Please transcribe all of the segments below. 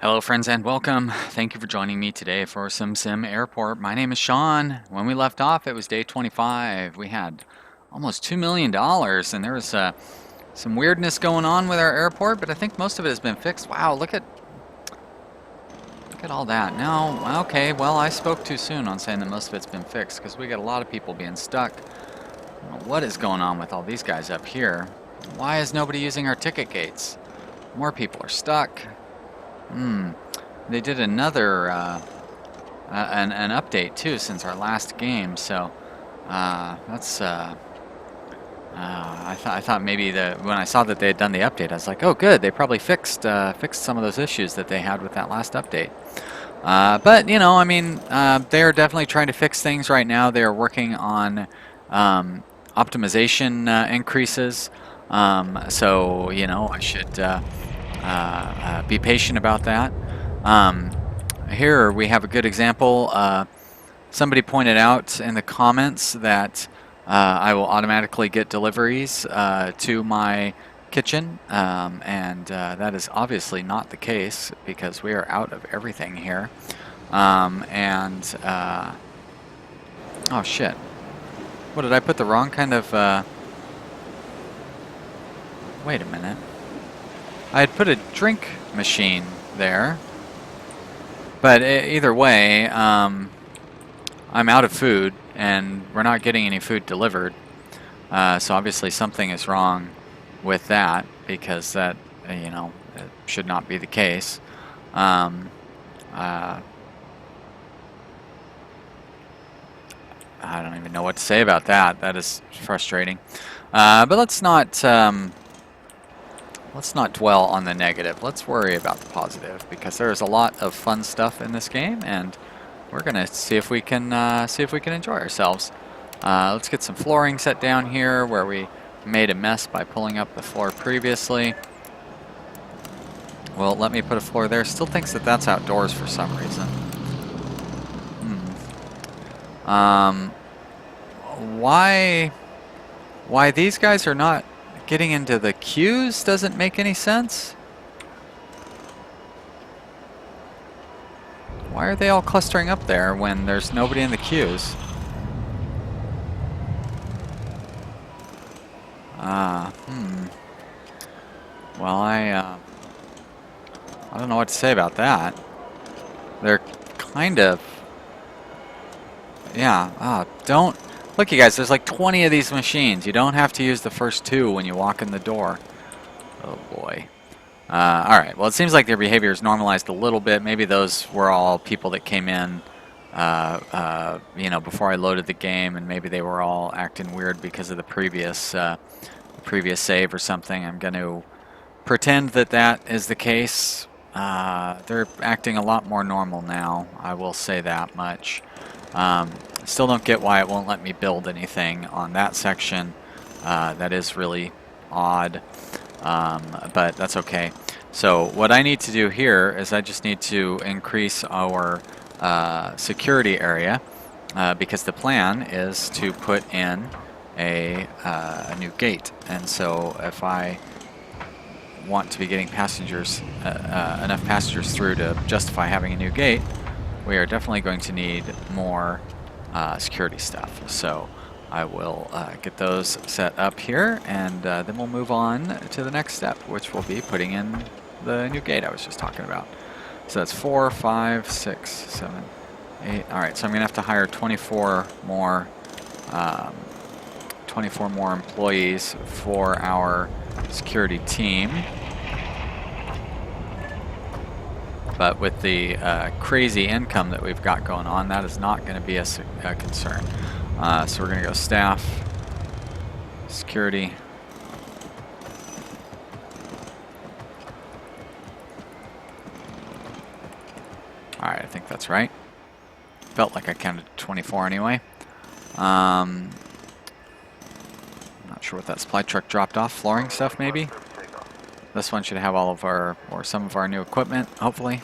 Hello friends and welcome. Thank you for joining me today for some SimAirport. My name is Sean. When we left off it was day 25. We had almost $2 million and there was some weirdness going on with our airport, but I think most of it has been fixed. Wow, look at all that. No, okay, well I spoke too soon on saying that most of it's been fixed because we got a lot of people being stuck. I don't know what is going on with all these guys up here. Why is nobody using our ticket gates? More people are stuck. They did another an update too since our last game, so that's I thought maybe when I saw that they had done the update, I was like, oh good, they probably fixed some of those issues that they had with that last update. But you know, I mean, they are definitely trying to fix things right now. They are working on optimization increases. So you know, I should be patient about that. Here we have a good example. Somebody pointed out in the comments that I will automatically get deliveries to my kitchen, and that is obviously not the case because we are out of everything here. Oh shit. What, did I put the wrong kind of... Wait a minute. I had put a drink machine there, but either way, I'm out of food and we're not getting any food delivered, so obviously something is wrong with that because that, you know, it should not be the case. I don't even know what to say about that. That is frustrating. But let's not dwell on the negative. Let's worry about the positive because there's a lot of fun stuff in this game, and we're gonna see if we can enjoy ourselves. Let's get some flooring set down here where we made a mess by pulling up the floor previously. Well, let me put a floor there. Still thinks that that's outdoors for some reason. Why these guys are not getting into the queues doesn't make any sense. Why are they all clustering up there when there's nobody in the queues? Well, I don't know what to say about that. They're kind of... Yeah, don't... Look, you guys, there's like 20 of these machines. You don't have to use the first two when you walk in the door. Oh boy. Alright, well it seems like their behavior is normalized a little bit. Maybe those were all people that came in you know, before I loaded the game, and maybe they were all acting weird because of the previous save or something. I'm going to pretend that that is the case. They're acting a lot more normal now, I will say that much. Still don't get why it won't let me build anything on that section. That is really odd, but that's okay. So what I need to do here is I just need to increase our security area because the plan is to put in a new gate. And so if I want to be getting passengers, enough passengers through to justify having a new gate, we are definitely going to need more security stuff. So I will get those set up here, and then we'll move on to the next step, which will be putting in the new gate I was just talking about. So that's 4, 5, 6, 7, 8. All right, so I'm going to have to hire 24 more employees for our security team. But with the crazy income that we've got going on, that is not going to be a concern. So we're going to go staff, security. Alright, I think that's right. Felt like I counted 24 anyway. Not sure what that supply truck dropped off. Flooring stuff, maybe? This one should have all of our, or some of our new equipment, hopefully.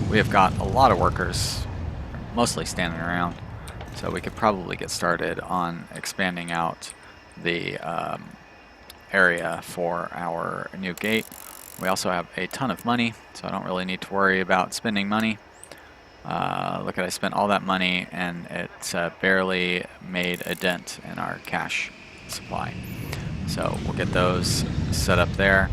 We have got a lot of workers, mostly standing around, so we could probably get started on expanding out the area for our new gate. We also have a ton of money, so I don't really need to worry about spending money. Look at, I spent all that money and it's barely made a dent in our cash supply. So we'll get those set up there.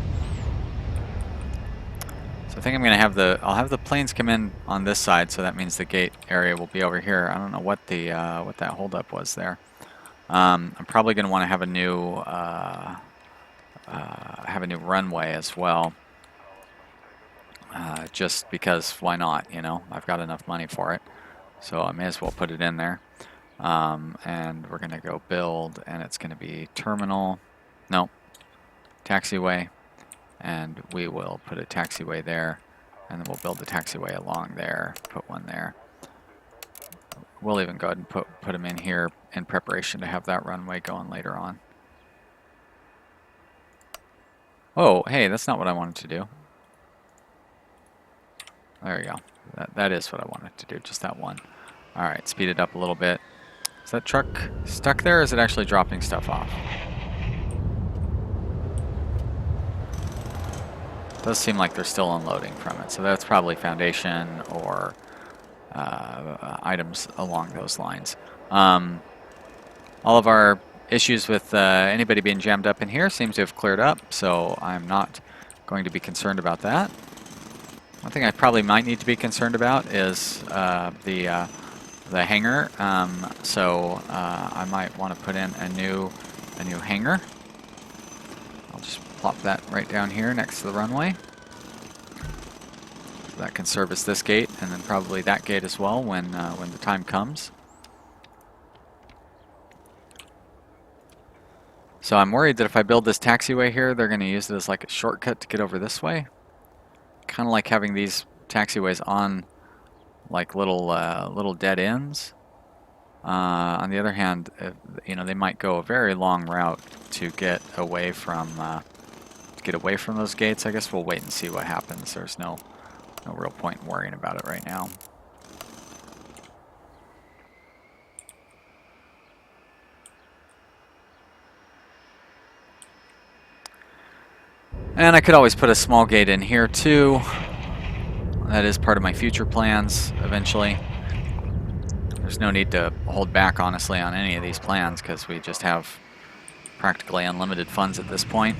So I think I'm going to have I'll have the planes come in on this side, so that means the gate area will be over here. I don't know what the what that holdup was there. I'm probably going to want to have a new runway as well. Just because, why not, you know? I've got enough money for it, so I may as well put it in there. And we're going to go build, and it's going to be terminal, no, taxiway, and we will put a taxiway there, and then we'll build the taxiway along there, put one there. We'll even go ahead and put them in here in preparation to have that runway going later on. Oh, hey, that's not what I wanted to do. There we go. That is what I wanted to do, just that one. All right, speed it up a little bit. Is that truck stuck there, or is it actually dropping stuff off? It does seem like they're still unloading from it, so that's probably foundation or items along those lines. All of our issues with anybody being jammed up in here seems to have cleared up, so I'm not going to be concerned about that. One thing I probably might need to be concerned about is the hangar. So I might want to put in a new hangar. I'll just plop that right down here next to the runway. So that can service this gate, and then probably that gate as well when the time comes. So I'm worried that if I build this taxiway here, they're going to use it as like a shortcut to get over this way. Kind of like having these taxiways on like little dead ends. On the other hand, you know, they might go a very long route to get away from those gates. I guess we'll wait and see what happens. There's no real point in worrying about it right now. And I could always put a small gate in here too. That is part of my future plans eventually. There's no need to hold back, honestly, on any of these plans because we just have practically unlimited funds at this point.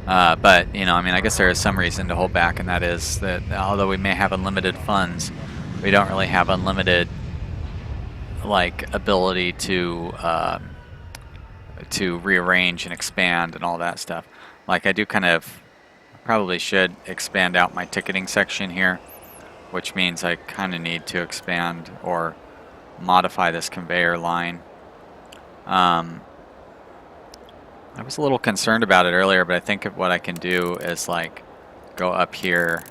But, you know, I mean, I guess there is some reason to hold back, and that is that although we may have unlimited funds, we don't really have unlimited, like, ability to rearrange and expand and all that stuff. Like, I do kind of probably should expand out my ticketing section here, which means I kind of need to expand or modify this conveyor line. I was a little concerned about it earlier, but I think what I can do is like go up here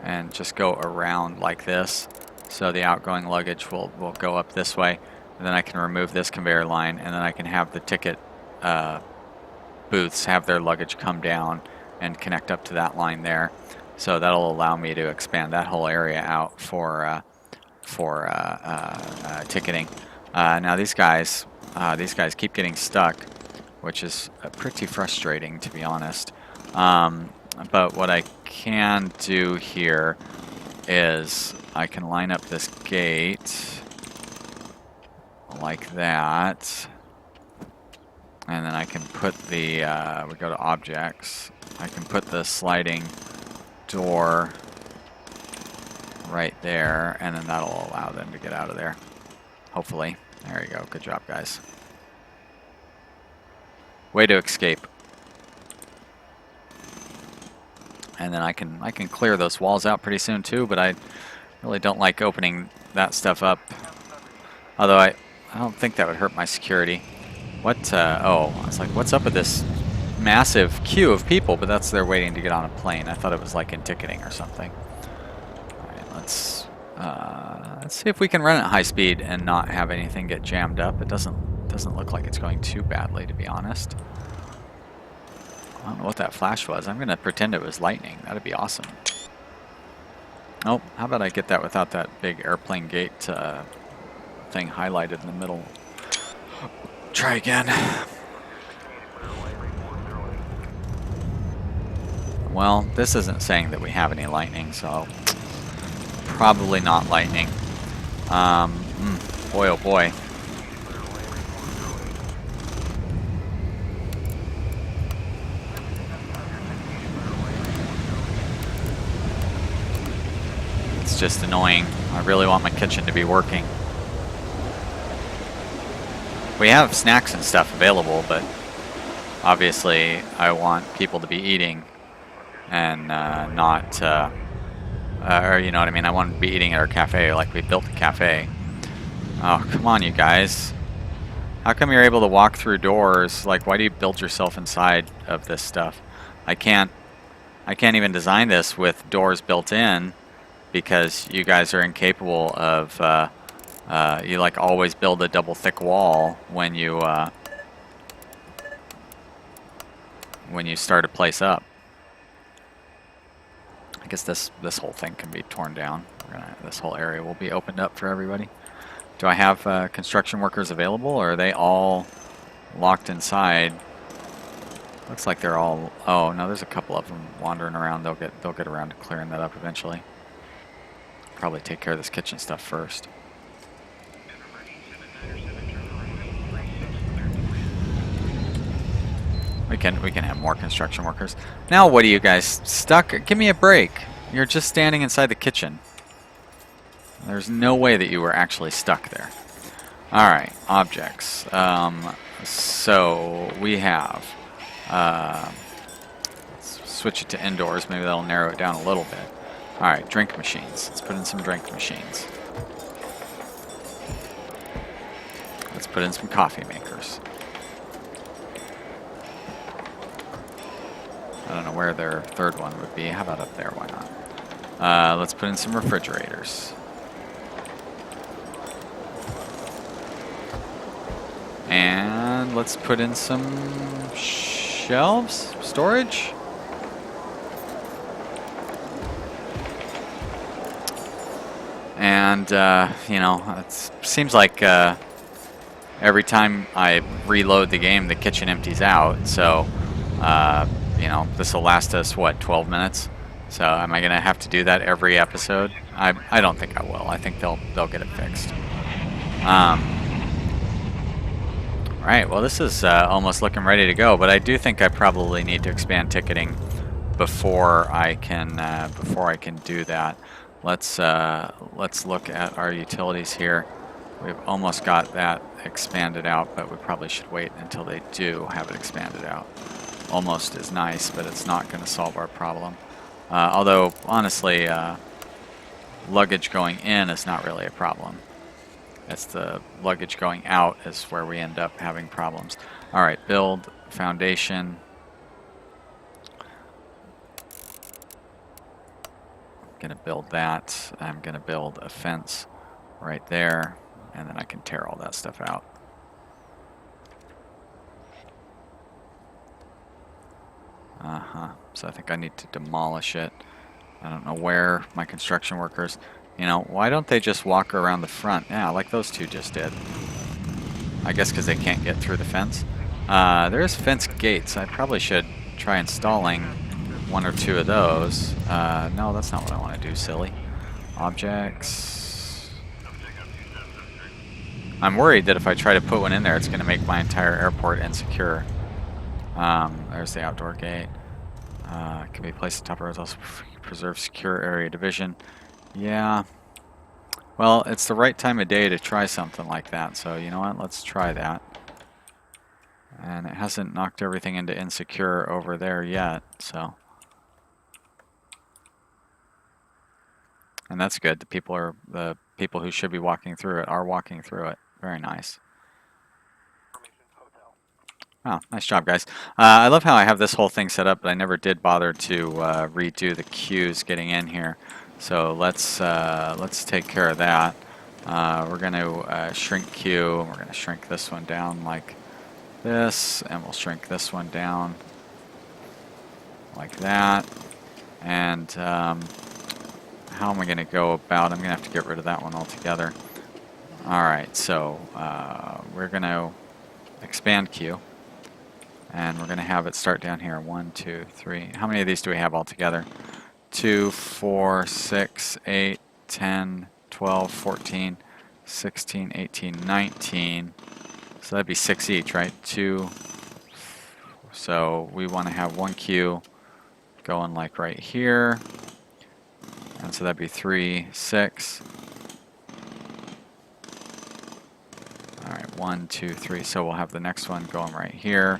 and just go around like this, so the outgoing luggage will go up this way, and then I can remove this conveyor line, and then I can have the ticket booths have their luggage come down and connect up to that line there. So that'll allow me to expand that whole area out for ticketing. Now these guys keep getting stuck, which is pretty frustrating, to be honest. But what I can do here is I can line up this gate like that, and then I can put the, we go to objects, I can put the sliding door right there, and then that'll allow them to get out of there, hopefully. There you go, good job, guys. Way to escape. And then I can clear those walls out pretty soon too, but I really don't like opening that stuff up. Although I don't think that would hurt my security. What, oh, I was like, what's up with this massive queue of people? But that's they're waiting to get on a plane. I thought it was like in ticketing or something. All right, let's see if we can run at high speed and not have anything get jammed up. It doesn't look like it's going too badly, to be honest. I don't know what that flash was. I'm going to pretend it was lightning. That'd be awesome. Oh, how about I get that without that big airplane gate thing highlighted in the middle. Try again. Well, this isn't saying that we have any lightning, so probably not lightning. Boy, oh boy. It's just annoying. I really want my kitchen to be working. We have snacks and stuff available, but obviously I want people to be eating and not, or you know what I mean, I want to be eating at our cafe like we built the cafe. Oh, come on you guys. How come you're able to walk through doors? Like, why do you build yourself inside of this stuff? I can't even design this with doors built in because you guys are incapable of, you like always build a double thick wall when you start a place up. I guess this whole thing can be torn down. This whole area will be opened up for everybody. Do I have construction workers available, or are they all locked inside? Looks like they're all. Oh no, there's a couple of them wandering around. They'll get around to clearing that up eventually. Probably take care of this kitchen stuff first. We can have more construction workers. Now what are you guys stuck? Give me a break. You're just standing inside the kitchen. There's no way that you were actually stuck there. Alright, objects. So we have let's switch it to indoors, maybe that'll narrow it down a little bit. Alright, drink machines. Let's put in some drink machines. Let's put in some coffee makers. I don't know where their third one would be. How about up there? Why not? Let's put in some refrigerators. And let's put in some shelves, storage. And, you know, it seems like every time I reload the game, the kitchen empties out. So, you know, this will last us, what, 12 minutes? So am I going to have to do that every episode? I don't think I will. I think they'll get it fixed. Right, well this is almost looking ready to go, but I do think I probably need to expand ticketing before I can do that. Let's look at our utilities here. We've almost got that expanded out, but we probably should wait until they do have it expanded out. Almost is nice, but it's not going to solve our problem. Although honestly, luggage going in is not really a problem. It's the luggage going out is where we end up having problems. All right, build foundation. I'm gonna build that. I'm gonna build a fence right there, and then I can tear all that stuff out. So I think I need to demolish it. I don't know where my construction workers. You know, why don't they just walk around the front? Yeah, like those two just did. I guess because they can't get through the fence. There's fence gates. I probably should try installing one or two of those. No, that's not what I want to do, silly. Objects. I'm worried that if I try to put one in there, it's going to make my entire airport insecure. There's the outdoor gate. Can be placed on top of roads, also preserve secure area division. Yeah, well, it's the right time of day to try something like that, so you know what, let's try that. And it hasn't knocked everything into insecure over there yet, so. And that's good, the people who should be walking through it are walking through it. Very nice. Oh, nice job, guys. I love how I have this whole thing set up, but I never did bother to redo the queues getting in here. So let's take care of that. We're going to shrink queue. We're going to shrink this one down like this, and we'll shrink this one down like that. And how am I going to go about? I'm going to have to get rid of that one altogether. All right, so we're going to expand queue, And we're going to have it start down here. 1, 2, 3. How many of these do we have altogether? 2, 4, 6, 8, 10, 12, 14, 16, 18, 19. So that'd be 6 each, right? 2. So we want to have one queue going like right here. And so that'd be 3, 6. Alright, 1, 2, 3. So we'll have the next one going right here.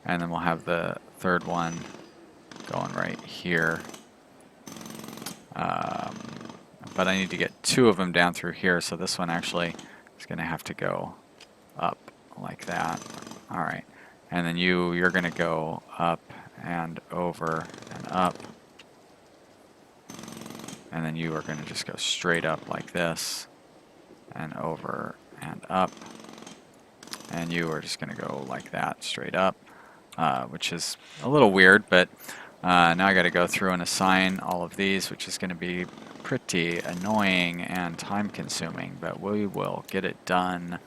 And then we'll have the third one going right here. But I need to get 2 of them down through here, so this one actually is going to have to go up like that. Alright. And then you're going to go up and over and up. And then you are going to just go straight up like this and over and up. And you are just going to go like that straight up, which is a little weird, but now I got to go through and assign all of these, which is going to be pretty annoying and time consuming, but we will get it done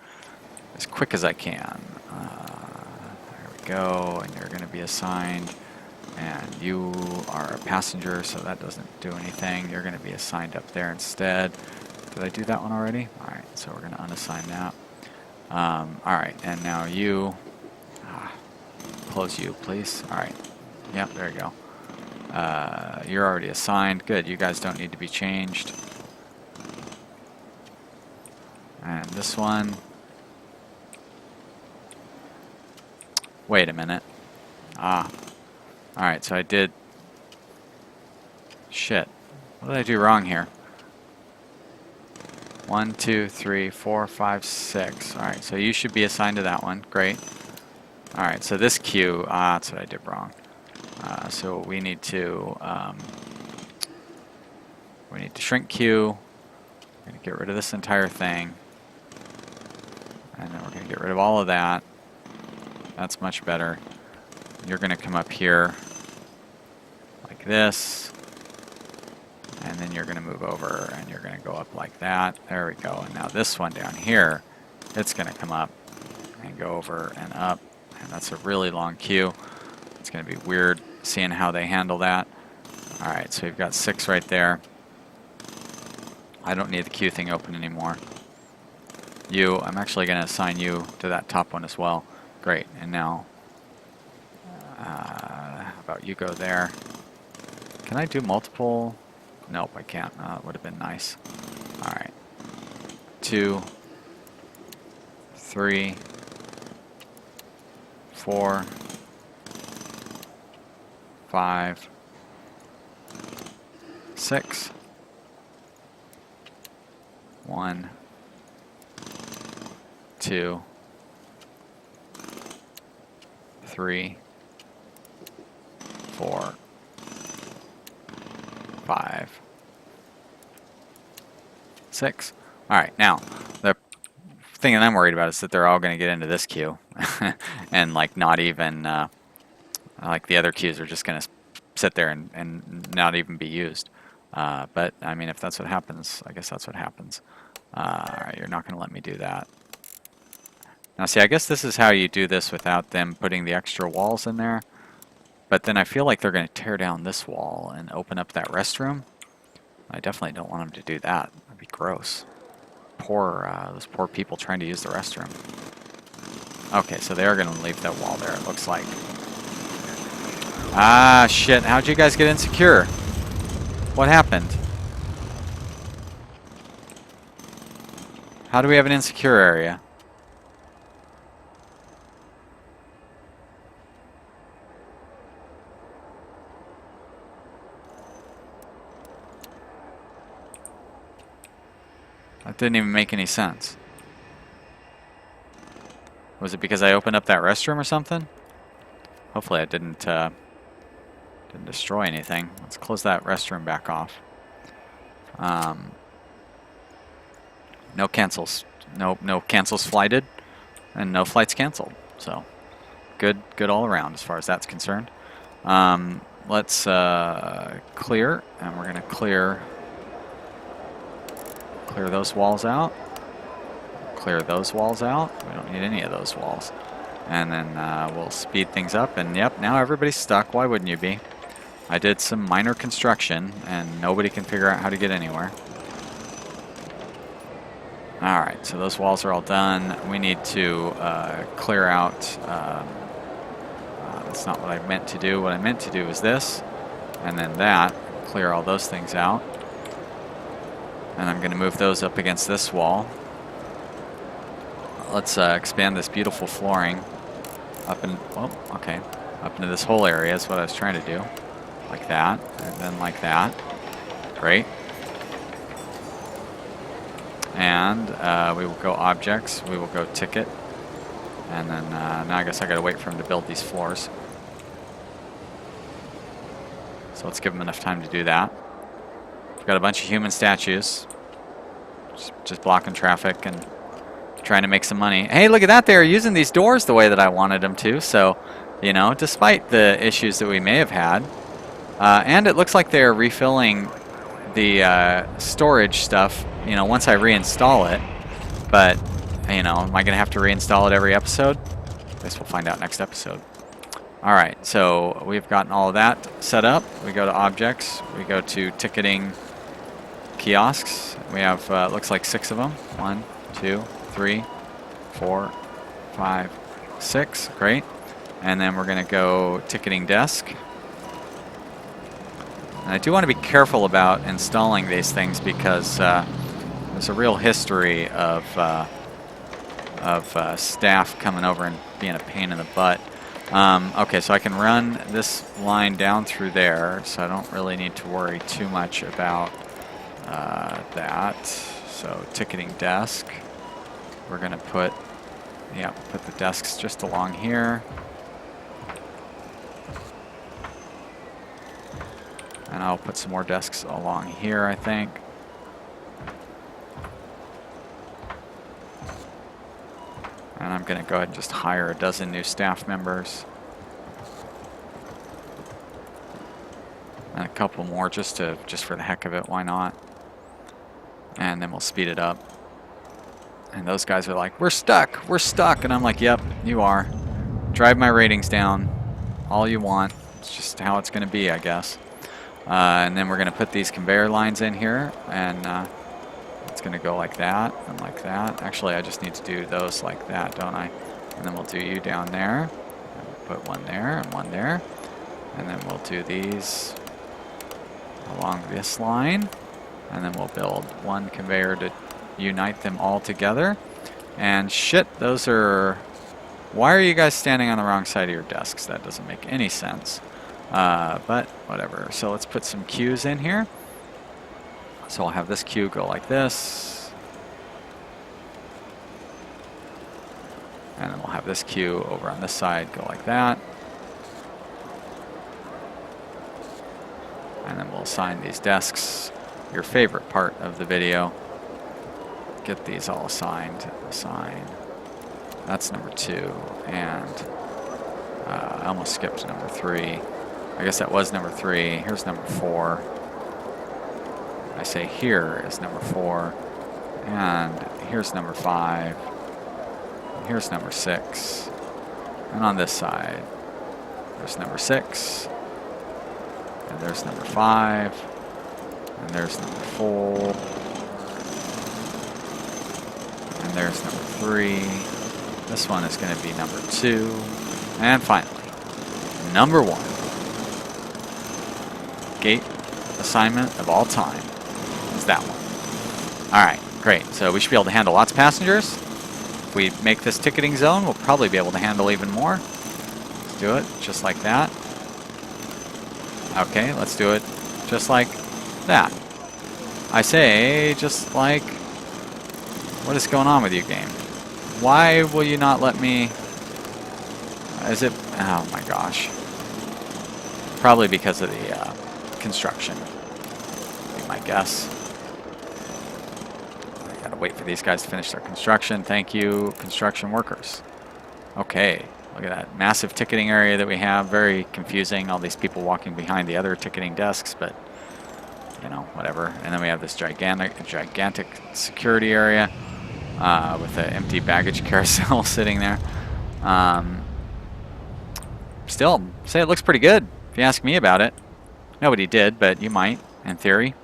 as quick as I can. There we go, and you're going to be assigned, and you are a passenger, so that doesn't do anything. You're going to be assigned up there instead. Did I do that one already? Alright, so we're going to unassign that. Alright, and now you, close you, please. Alright, yep, there you go. You're already assigned. Good, you guys don't need to be changed. And this one. Wait a minute. Alright, so I did... Shit. What did I do wrong here? 1, 2, 3, 4, 5, 6. Alright, so you should be assigned to that one. Great. Alright, so this queue... that's what I did wrong. So we need to shrink queue. We're going to get rid of this entire thing. And then we're going to get rid of all of that. That's much better. You're going to come up here like this. And then you're going to move over and you're going to go up like that. There we go. And now this one down here, it's going to come up and go over and up. And that's a really long queue. It's going to be weird seeing how they handle that. Alright, so we've got 6 right there. I don't need the queue thing open anymore. I'm actually going to assign you to that top one as well. Great, and now, how about you go there? Can I do multiple? Nope, I can't. It would have been nice. Alright. 2, 3, 4, 5, 6. 1, 2, 3, 4, 5, 6. Alright, now, the thing that I'm worried about is that they're all going to get into this queue. And, like, not even, like, the other queues are just going to sit there and not even be used. But, I mean, if that's what happens, I guess that's what happens. Alright, you're not going to let me do that. Now, see, I guess this is how you do this without them putting the extra walls in there. But then I feel like they're going to tear down this wall and open up that restroom. I definitely don't want them to do that. That'd be gross. Those poor people trying to use the restroom. Okay, so they are going to leave that wall there, it looks like. Ah, shit. How'd you guys get insecure? What happened? How do we have an insecure area? That didn't even make any sense. Was it because I opened up that restroom or something? Hopefully I didn't destroy anything. Let's close that restroom back off. No cancels. No cancels flighted, and no flights canceled. So good all around as far as that's concerned. Let's clear, and we're gonna clear those walls out. Clear those walls out. We don't need any of those walls. And then we'll speed things up. And yep, now everybody's stuck. Why wouldn't you be? I did some minor construction, and nobody can figure out how to get anywhere. Alright, so those walls are all done. We need to clear out. That's not what I meant to do. What I meant to do is this, and then that. Clear all those things out. And I'm going to move those up against this wall. Let's expand this beautiful flooring up in, oh, okay, up into this whole area is what I was trying to do. Like that, and then like that. Great. And we will go objects, we will go ticket. And then now I guess I gotta wait for him to build these floors. So let's give him enough time to do that. We've got a bunch of human statues. Just blocking traffic and trying to make some money. Hey, look at that, they're using these doors the way that I wanted them to. So, you know, despite the issues that we may have had. And it looks like they're refilling the storage stuff, you know, once I reinstall it. But, you know, am I going to have to reinstall it every episode? I guess we'll find out next episode. All right, so we've gotten all of that set up. We go to objects. We go to ticketing kiosks. We have, looks like 6 of them. 1, 2, 3, 4, 5, 6. Great. And then we're going to go ticketing desk. And I do want to be careful about installing these things because there's a real history of staff coming over and being a pain in the butt. Okay, so I can run this line down through there, so I don't really need to worry too much about that. So ticketing desk, we're going to put the desks just along here. And I'll put some more desks along here, I think. And I'm going to go ahead and just hire a dozen new staff members. And a couple more just for the heck of it, why not? And then we'll speed it up. And those guys are like, we're stuck. And I'm like, yep, you are. Drive my ratings down all you want. It's just how it's going to be, I guess. And then we're going to put these conveyor lines in here, and it's going to go like that and like that. Actually, I just need to do those like that, don't I? And then we'll do you down there. And we'll put one there and one there. And then we'll do these along this line. And then we'll build one conveyor to unite them all together. And shit, those are... Why are you guys standing on the wrong side of your desks? That doesn't make any sense. But whatever. So let's put some queues in here. So I'll have this queue go like this. And then we'll have this queue over on this side go like that. And then we'll assign these desks, your favorite part of the video. Get these all assigned. Assign. That's number 2. And I almost skipped number 3. I guess that was number 3. Here's number 4. I say here is number 4. And here's number 5. And here's number 6. And on this side, there's number 6. And there's number 5. And there's number 4. And there's number 3. This one is going to be number 2. And finally, number 1. Gate assignment of all time is that one. All right, great. So we should be able to handle lots of passengers. If we make this ticketing zone, we'll probably be able to handle even more. Let's do it just like that. Okay, let's do it just like that. I say just like... What is going on with you, game? Why will you not let me... Is it... Oh my gosh. Probably because of the construction, would be my guess. I gotta wait for these guys to finish their construction. Thank you, construction workers. Okay, look at that massive ticketing area that we have. Very confusing, all these people walking behind the other ticketing desks, but you know, whatever. And then we have this gigantic security area with an empty baggage carousel sitting there. Still, say it looks pretty good if you ask me about it. Nobody did, but you might, in theory.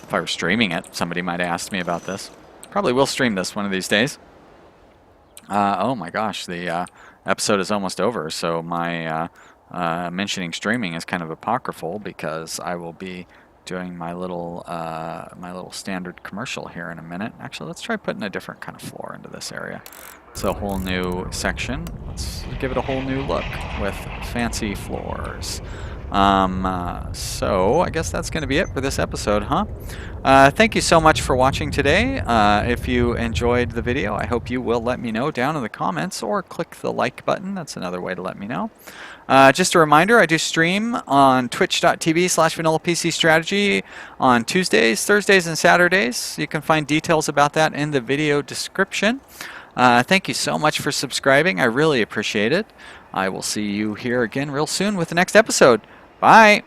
If I were streaming it, somebody might have asked me about this. Probably will stream this one of these days. Oh my gosh, the episode is almost over, so my mentioning streaming is kind of apocryphal because I will be doing my little standard commercial here in a minute. Actually, let's try putting a different kind of floor into this area. It's a whole new section. Let's give it a whole new look with fancy floors. So I guess that's going to be it for this episode, huh? Thank you so much for watching today. If you enjoyed the video, I hope you will let me know down in the comments or click the like button. That's another way to let me know. Just a reminder, I do stream on twitch.tv/VanillaPCStrategy on Tuesdays, Thursdays, and Saturdays. You can find details about that in the video description. Thank you so much for subscribing. I really appreciate it. I will see you here again real soon with the next episode. Bye.